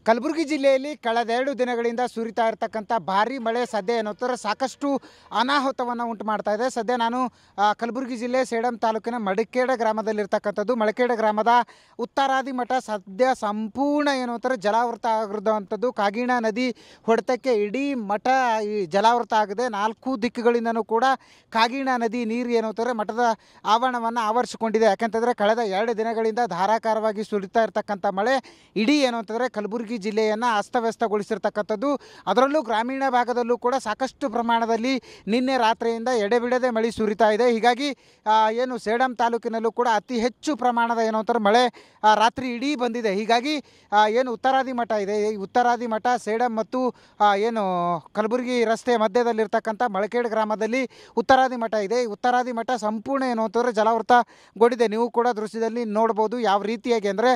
ಕಲಬುರಗಿ ಜಿಲ್ಲೆಯಲ್ಲಿ ಕಳೆದ 2 ದಿನಗಳಿಂದ ಸುರಿತಾ ಇರತಕ್ಕಂಥ ಭಾರೀ ಮಳೆ ಸದ್ಯ ಏನಂತಾರೆ ಸಾಕಷ್ಟು ಅನಾಹುತವನ್ನು ಉಂಟು ಮಾಡ್ತಾ ಇದೆ. ಸದ್ಯ ನಾನು ಕಲಬುರಗಿ ಜಿಲ್ಲೆ ಸೇಡಂ ತಾಲೂಕಿನ ಮಡಿಕೇಡ ಗ್ರಾಮದಲ್ಲಿರ್ತಕ್ಕಂಥದ್ದು. ಮಡಿಕೇಡ ಗ್ರಾಮದ ಉತ್ತರಾದಿ ಮಠ ಸದ್ಯ ಸಂಪೂರ್ಣ ಏನು ಅಂತಾರೆ ಜಲಾವೃತ ಆಗಿರುವಂಥದ್ದು. ಕಾಗಿಣ ನದಿ ಹೊಡೆತಕ್ಕೆ ಇಡೀ ಮಠ ಈ ಜಲಾವೃತ ಆಗಿದೆ. 4 ದಿಕ್ಕುಗಳಿಂದನೂ ಕೂಡ ಕಾಗಿಣ ನದಿ ನೀರು ಏನು ಅಂತಾರೆ ಮಠದ ಆವರಣವನ್ನು ಆವರಿಸಿಕೊಂಡಿದೆ. ಯಾಕೆಂತಂದರೆ ಕಳೆದ 2 ದಿನಗಳಿಂದ ಧಾರಾಕಾರವಾಗಿ ಸುರಿತಾ ಇರತಕ್ಕಂಥ ಮಳೆ ಇಡೀ ಏನು ಅಂತಂದರೆ ಕಲಬುರಗಿ ಜಿಲ್ಲೆಯನ್ನು ಅಸ್ತವ್ಯಸ್ತಗೊಳಿಸಿರ್ತಕ್ಕಂಥದ್ದು. ಅದರಲ್ಲೂ ಗ್ರಾಮೀಣ ಭಾಗದಲ್ಲೂ ಕೂಡ ಸಾಕಷ್ಟು ಪ್ರಮಾಣದಲ್ಲಿ ನಿನ್ನೆ ರಾತ್ರಿಯಿಂದ ಎಡೆಬಿಡದೆ ಮಳೆ ಸುರಿತಾ ಇದೆ. ಹೀಗಾಗಿ ಏನು ಸೇಡಂ ತಾಲೂಕಿನಲ್ಲೂ ಕೂಡ ಅತಿ ಹೆಚ್ಚು ಪ್ರಮಾಣದ ಏನು ಅಂತಾರೆ ಮಳೆ ರಾತ್ರಿ ಇಡೀ ಬಂದಿದೆ. ಹೀಗಾಗಿ ಏನು ಉತ್ತರಾದಿ ಮಠ ಇದೆ, ಈ ಉತ್ತರಾದಿ ಮಠ ಸೇಡಂ ಮತ್ತು ಏನು ಕಲಬುರಗಿ ರಸ್ತೆ ಮಧ್ಯದಲ್ಲಿರ್ತಕ್ಕಂಥ ಮಳಕೇಡ್ ಗ್ರಾಮದಲ್ಲಿ ಉತ್ತರಾದಿ ಮಠ ಇದೆ. ಈ ಉತ್ತರಾದಿ ಮಠ ಸಂಪೂರ್ಣ ಏನು ಅಂತಂದರೆ ಜಲಾವೃತಗೊಂಡಿದೆ. ನೀವು ಕೂಡ ದೃಶ್ಯದಲ್ಲಿ ನೋಡ್ಬೋದು ಯಾವ ರೀತಿಯಾಗಿ ಅಂದರೆ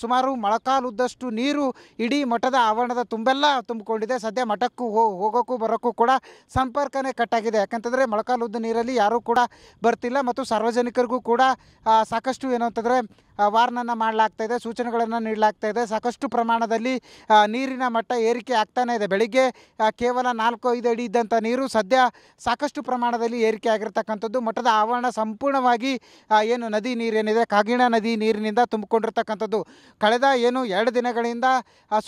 ಸುಮಾರು ಮೊಳಕಾಲುದ್ದಷ್ಟು ನೀರು ಇಡೀ ಮಠದ ಆವರಣದ ತುಂಬೆಲ್ಲ ತುಂಬಿಕೊಂಡಿದೆ. ಸದ್ಯ ಮಠಕ್ಕೂ ಹೋಗೋಕ್ಕೂ ಬರೋಕ್ಕೂ ಕೂಡ ಸಂಪರ್ಕನೇ ಕಟ್ಟಾಗಿದೆ. ಯಾಕಂತಂದರೆ ಮೊಳಕಾಲುದ್ದ ನೀರಲ್ಲಿ ಯಾರೂ ಕೂಡ ಬರ್ತಿಲ್ಲ ಮತ್ತು ಸಾರ್ವಜನಿಕರಿಗೂ ಕೂಡ ಸಾಕಷ್ಟು ಏನು ಅಂತಂದರೆ ವಾರ್ನನ್ನು ಮಾಡಲಾಗ್ತಾಯಿದೆ, ಸೂಚನೆಗಳನ್ನು ನೀಡಲಾಗ್ತಾಯಿದೆ. ಸಾಕಷ್ಟು ಪ್ರಮಾಣದಲ್ಲಿ ನೀರಿನ ಮಟ್ಟ ಏರಿಕೆ ಆಗ್ತಾನೇ ಇದೆ. ಬೆಳಿಗ್ಗೆ ಕೇವಲ 4-5 ಅಡಿ ಇದ್ದಂಥ ನೀರು ಸದ್ಯ ಸಾಕಷ್ಟು ಪ್ರಮಾಣದಲ್ಲಿ ಏರಿಕೆ ಆಗಿರ್ತಕ್ಕಂಥದ್ದು. ಮಠದ ಆವರಣ ಸಂಪೂರ್ಣವಾಗಿ ಏನು ನದಿ ನೀರೇನಿದೆ ಕಾಗಿಣ ನದಿ ನೀರಿನಿಂದ ತುಂಬಿಕೊಂಡಿರ್ತಕ್ಕಂಥದ್ದು. ಕಳೆದ ಏನು 2 ದಿನಗಳಿಂದ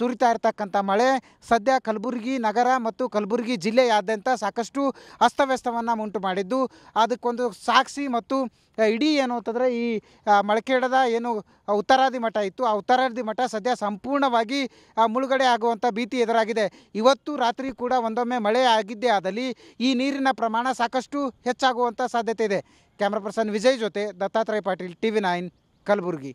ಸುರಿತಾ ಇರ್ತಕ್ಕಂಥ ಮಳೆ ಸದ್ಯ ಕಲಬುರಗಿ ನಗರ ಮತ್ತು ಕಲಬುರಗಿ ಜಿಲ್ಲೆಯಾದ್ಯಂತ ಸಾಕಷ್ಟು ಅಸ್ತವ್ಯಸ್ತವನ್ನು ಉಂಟು ಮಾಡಿದ್ದು. ಅದಕ್ಕೊಂದು ಸಾಕ್ಷಿ ಮತ್ತು ಇಡೀ ಏನು ಅಂತಂದರೆ ಈ ಮಳಕೇಡದ ಏನು ಉತ್ತರಾದಿ ಮಠ ಇತ್ತು, ಆ ಉತ್ತರಾದಿ ಮಠ ಸದ್ಯ ಸಂಪೂರ್ಣವಾಗಿ ಮುಳುಗಡೆ ಆಗುವಂಥ ಭೀತಿ ಎದುರಾಗಿದೆ. ಇವತ್ತು ರಾತ್ರಿ ಕೂಡ ಒಂದೊಮ್ಮೆ ಮಳೆ ಆಗಿದ್ದೇ ಆದಲ್ಲಿ ಈ ನೀರಿನ ಪ್ರಮಾಣ ಸಾಕಷ್ಟು ಹೆಚ್ಚಾಗುವಂಥ ಸಾಧ್ಯತೆ ಇದೆ. ಕ್ಯಾಮ್ರಾ ಪರ್ಸನ್ ವಿಜಯ್ ಜೊತೆ ದತ್ತಾತ್ರೇಯ ಪಾಟೀಲ್, TV9 ಕಲಬುರಗಿ.